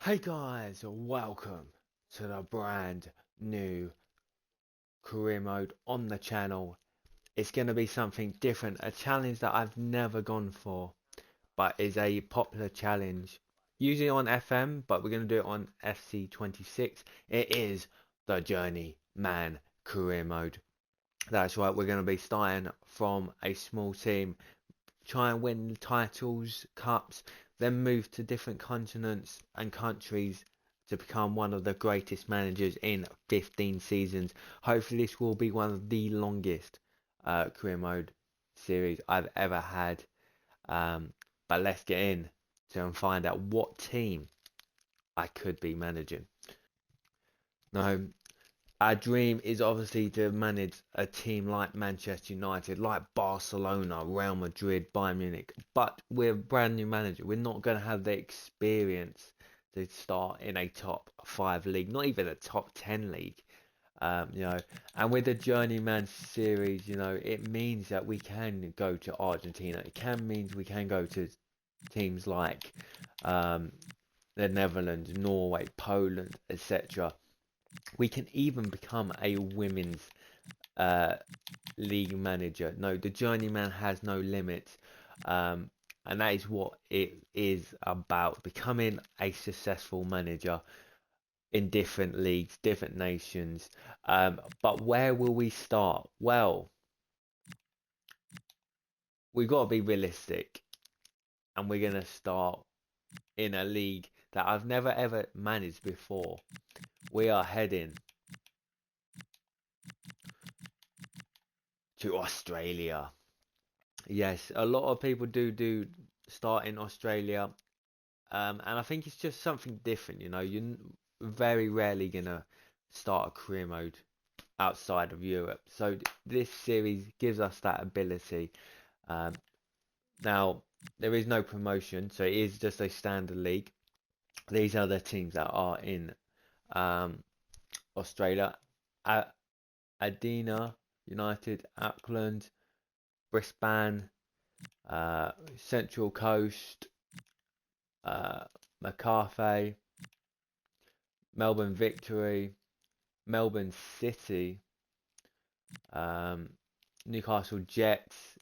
Hey guys, welcome to the brand new career mode on the channel. It's going to be something different, a challenge that I've never gone for, but is a popular challenge. Usually on FM, but we're going to do it on FC26. It is the Journeyman career mode. That's right, we're going to be starting from a small team, try and win titles, cups, then move to different continents and countries to become one of the greatest managers in 15 seasons. Hopefully this will be one of the longest career mode series I've ever had. But let's get in to find out what team I could be managing. Now, our dream is obviously to manage a team like Manchester United, like Barcelona, Real Madrid, Bayern Munich. But we're a brand new manager. We're not going to have the experience to start in a top 5 league, not even a top 10 league. And with the Journeyman series, it means that we can go to Argentina. It means we can go to teams like the Netherlands, Norway, Poland, etc. We can even become a women's league manager. No, the Journeyman has no limits. And that is what it is about, becoming a successful manager in different leagues, different nations. But where will we start? Well, we've got to be realistic, and we're going to start in a league that I've never ever managed before. We are heading to Australia. Yes, a lot of people do start in Australia, and I think it's just something different. You're very rarely gonna start a career mode outside of Europe, so this series gives us that ability. Now there is no promotion, so it is just a standard league. These are the teams that are in Australia: Adina United, Auckland, Brisbane, Central Coast, Macarthur, Melbourne Victory, Melbourne City, Newcastle Jets,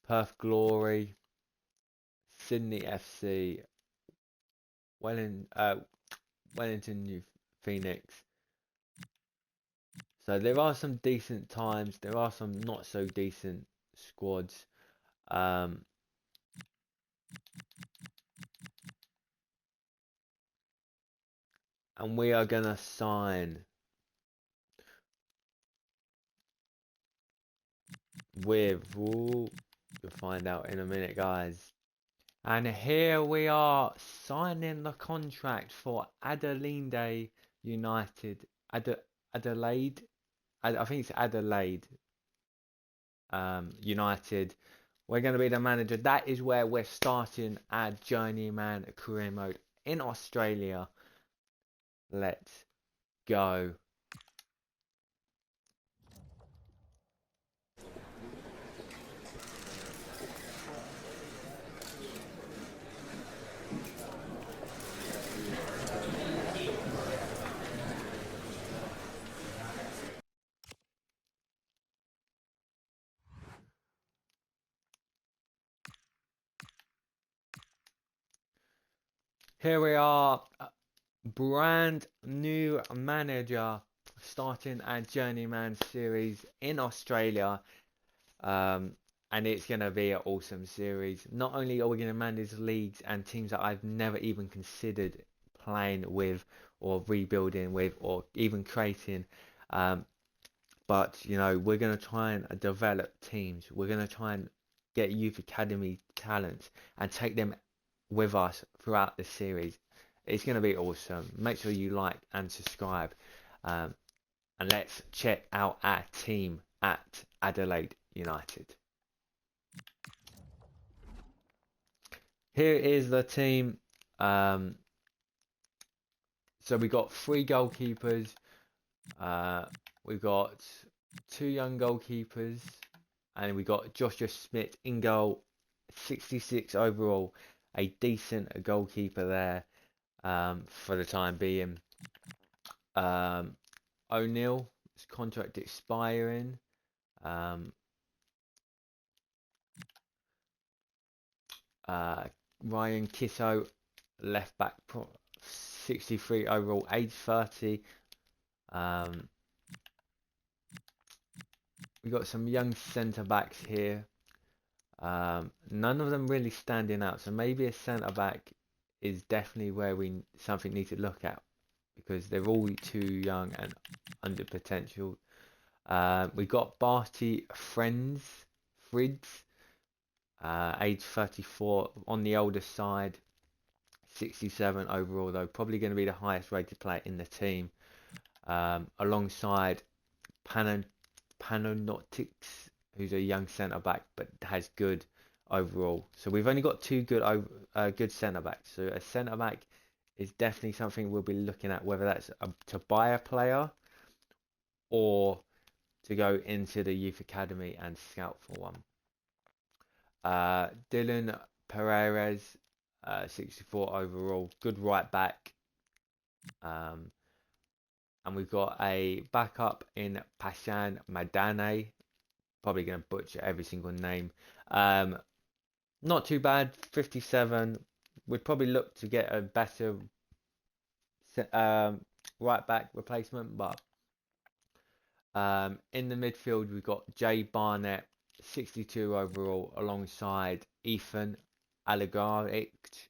Perth Glory, Sydney FC, Wellington New Phoenix. So there are some decent times, there are some not so decent squads. And we are gonna sign with, you'll find out in a minute, guys. And here we are signing the contract for Adelaide United. Adelaide, I think it's Adelaide United. We're going to be the manager. That is where we're starting our Journeyman career mode in Australia. Let's go. Here we are, brand new manager, starting our Journeyman series in Australia. And it's going to be an awesome series. Not only are we going to manage leagues and teams that I've never even considered playing with or rebuilding with or even creating, but we're going to try and develop teams. We're going to try and get youth academy talents and take them with us throughout the series. It's going to be awesome. Make sure you like and subscribe, and let's check out our team at Adelaide United. Here is the team. So we got 3 goalkeepers. We've got 2 young goalkeepers, and we got Joshua Smith in goal, 66 overall, a decent goalkeeper there. for the time being. O'Neill's contract expiring. Ryan Kitto, left back, 63 overall, age 30. We got some young centre backs here. None of them really standing out, so maybe a centre back is definitely where we need to look at, because they're all too young and under potential. We got Barty Friends, age 34, on the older side, 67 overall though, probably going to be the highest rated player in the team, alongside Panonotics, who's a young centre back but has good overall. So we've only got two good centre backs. So a centre back is definitely something we'll be looking at, whether that's to buy a player or to go into the youth academy and scout for one. Dylan Perez, 64 overall, good right back. And we've got a backup in Pashan Madane. Probably going to butcher every single name. Not too bad, 57. We'd probably look to get a better right back replacement, but in the midfield we've got Jay Barnett, 62 overall, alongside Ethan Allegaric.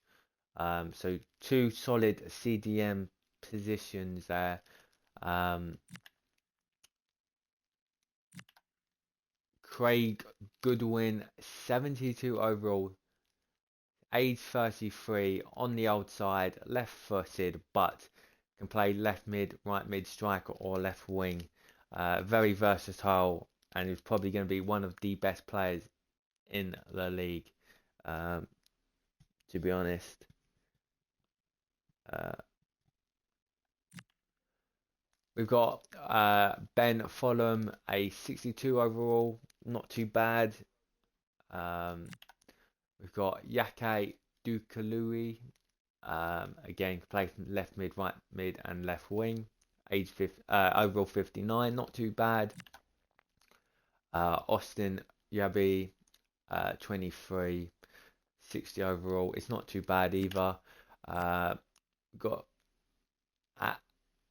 So two solid CDM positions there. Craig Goodwin, 72 overall, age 33, on the old side, left-footed, but can play left mid, right mid, striker, or left wing. Very versatile, and is probably going to be one of the best players in the league, to be honest. We've got Ben Fulham, a 62 overall, not too bad. We've got Yake Dukalui, again, can play left mid, right mid, and left wing. Age overall 59, not too bad. Austin Yabi, 23, 60 overall. It's not too bad either.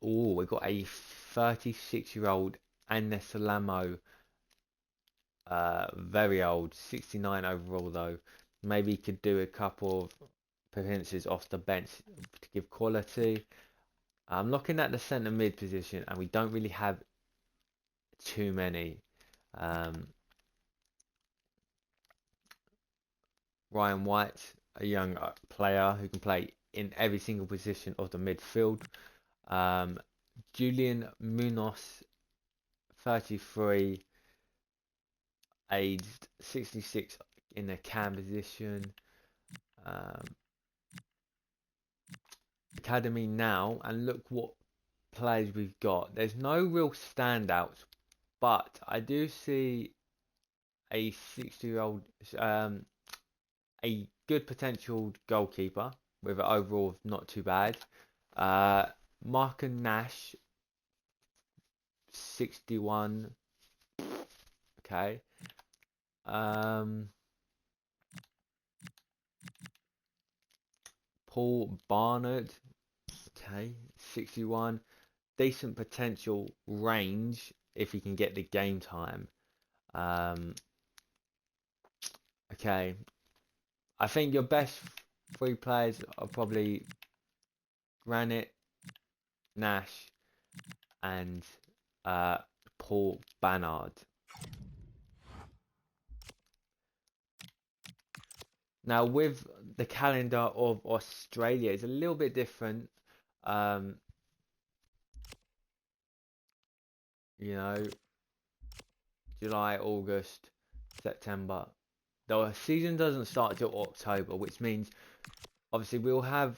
We've got a 36-year-old Anesalamo, very old, 69 overall though. Maybe he could do a couple of appearances off the bench to give quality. I'm looking at the centre mid position, and we don't really have too many. Ryan White, a young player who can play in every single position of the midfield. Julian Munoz, 33, aged 66, in the cam position. Academy now, and look what players we've got. There's no real standouts, but I do see a 60-year-old, a good potential goalkeeper with an overall not too bad. Mark and Nash, 61. Okay. Paul Barnard, okay, 61. Decent potential range if he can get the game time. Okay. I think your best three players are probably Granite, Nash, and Paul Barnard. Now, with the calendar of Australia, it's a little bit different. You know, July, August, September. The season doesn't start till October, which means obviously we'll have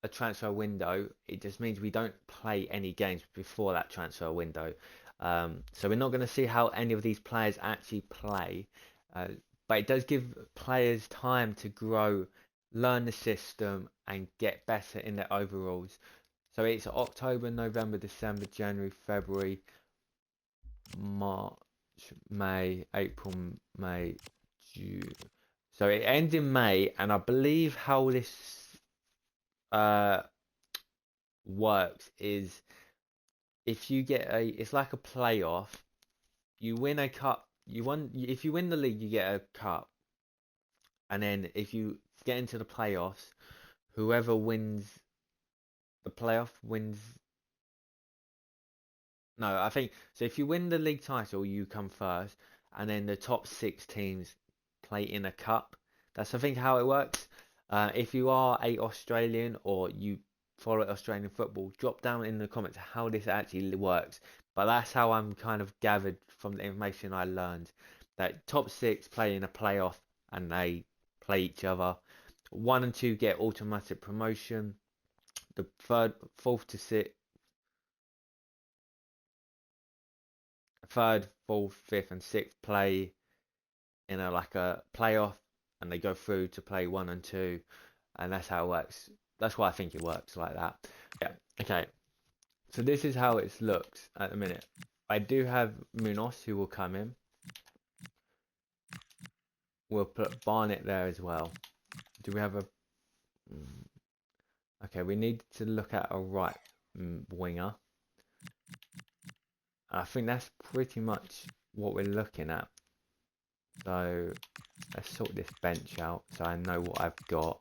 a transfer window. It just means we don't play any games before that transfer window. So we're not going to see how any of these players actually play. But it does give players time to grow learn the system and get better in the overalls. So it's October, November, December, January, February, March, May, April, May, June. So it ends in May, and I believe how this uh works is if you get it's like a playoff. You win a cup. If you win the league, you get a cup, and then if you get into the playoffs, whoever wins the playoff wins. No, I think so. If you win the league title, you come first, and then the top 6 teams play in a cup. That's I think how it works. If you are a Australian or you follow Australian football, drop down in the comments how this actually works. But that's how I'm kind of gathered from the information I learned that top 6 play in a playoff and they play each other. 1 and 2 get automatic promotion. The third, fourth, fifth, and sixth play in a like a playoff, and they go through to play 1 and 2, and that's how it works. That's why I think it works like that. Yeah. Okay. So this is how it looks at the minute. I do have Munoz who will come in. We'll put Barnett there as well. Do we have a? Okay, we need to look at a right winger. I think that's pretty much what we're looking at. So let's sort this bench out so I know what I've got.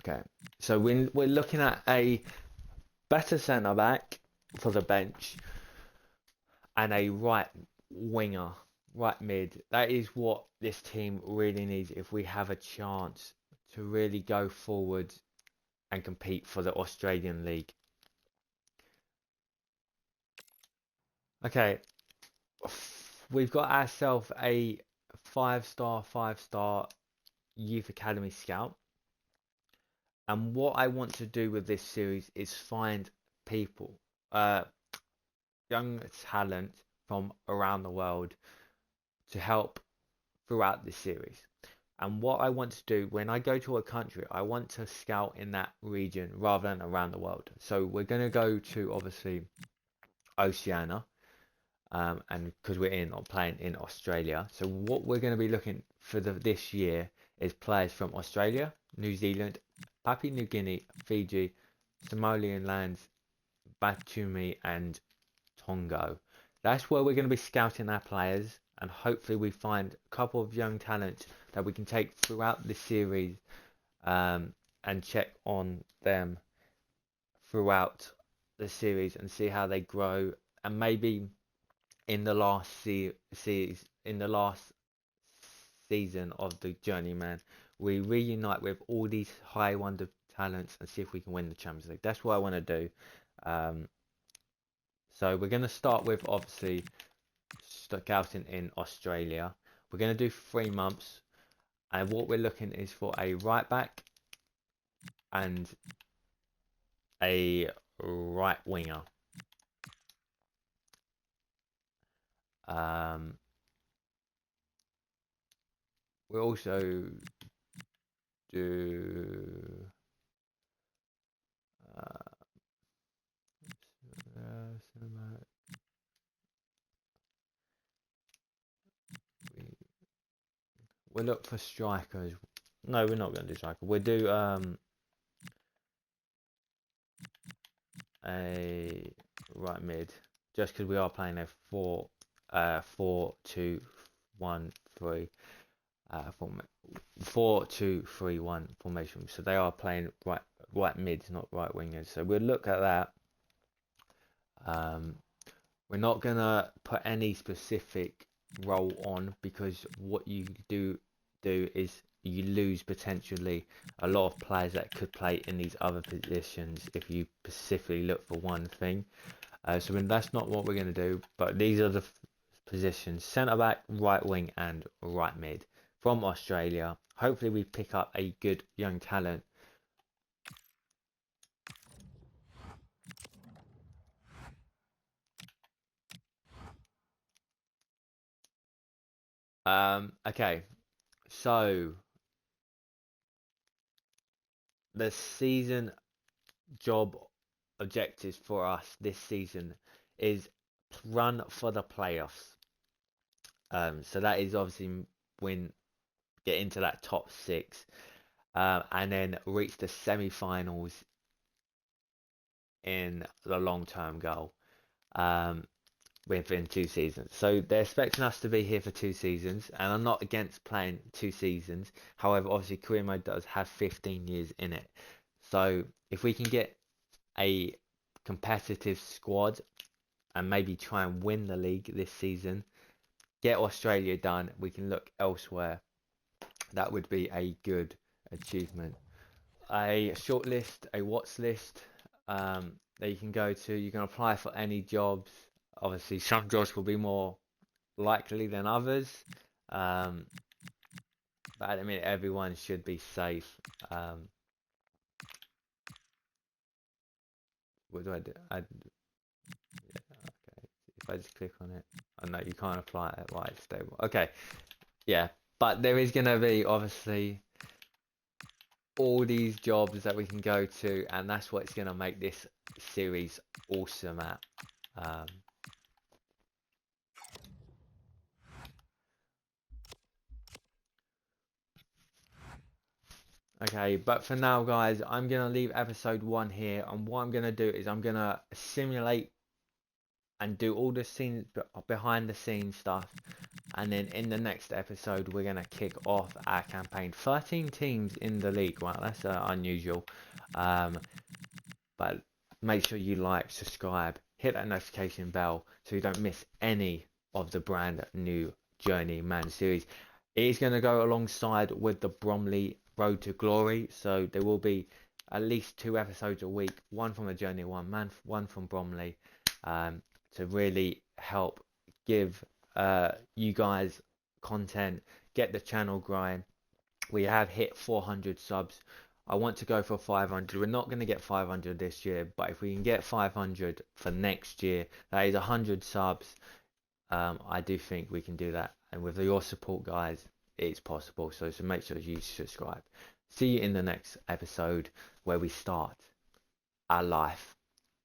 Okay, so we're looking at a better centre back for the bench and a right winger, right mid. That is what this team really needs if we have a chance to really go forward and compete for the Australian League. Okay, we've got ourselves a five-star youth academy scout. And what I want to do with this series is find people, young talent from around the world to help throughout this series. And what I want to do when I go to a country, I want to scout in that region rather than around the world. So we're going to go to obviously Oceania, and because we're playing in Australia. So what we're going to be looking for this year is players from Australia, New Zealand, Papua New Guinea, Fiji, Somalian lands, Batumi, and Tonga. That's where we're going to be scouting our players, and hopefully we find a couple of young talents that we can take throughout the series, and check on them throughout the series and see how they grow, and maybe in the last season of the Journeyman, we reunite with all these high wonder talents and see if we can win the Champions League. That's what I want to do. So we're going to start with obviously scouting in Australia. We're going to do 3 months, and what we're looking is for a right back and a right winger. We also do we'll look for strikers. No, we're not going to do striker. We'll do a right mid, just because we are playing a 4-2-1-3 4-2-3-1 formation. So they are playing right mids, not right wingers. So we'll look at that. We're not gonna put any specific roll on, because what you do is you lose potentially a lot of players that could play in these other positions if you specifically look for one thing. So that's not what we're going to do, but these are the positions: centre back, right wing and right mid from Australia. Hopefully we pick up a good young talent. Okay, so the season job objectives for us this season is run for the playoffs. So that is obviously win, get into that top six, and then reach the semi-finals in the long-term goal, within 2 seasons. So they're expecting us to be here for 2 seasons, and I'm not against playing 2 seasons. However, obviously career mode does have 15 years in it. So if we can get a competitive squad and maybe try and win the league this season, get Australia done, we can look elsewhere. That would be a good achievement. A short list, a watch list, that you can go to. You can apply for any jobs. Obviously, some jobs will be more likely than others, but at the minute, everyone should be safe. What do? Yeah, okay. If I just click on it, oh no, you can't apply it while it's stable. Okay, yeah, but there is going to be obviously all these jobs that we can go to, and that's what's going to make this series awesome at. Okay, but for now, guys, I'm going to leave episode 1 here, and what I'm going to do is I'm going to simulate and do all the scenes, behind the scenes stuff, and then in the next episode we're going to kick off our campaign. 13 teams in the league. Wow, that's unusual. But make sure you like, subscribe, hit that notification bell so you don't miss any of the brand new Journeyman series. It is going to go alongside with the Bromley Road to Glory, so there will be at least 2 episodes a week, one from the Journey one from Bromley, to really help give you guys content, get the channel growing. We have hit 400 subs. I want to go for 500. We're not going to get 500 this year, but if we can get 500 for next year, that is 100 subs. I do think we can do that, and with your support, guys, it's possible. So make sure you subscribe. See you in the next episode where we start our life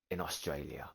in Australia.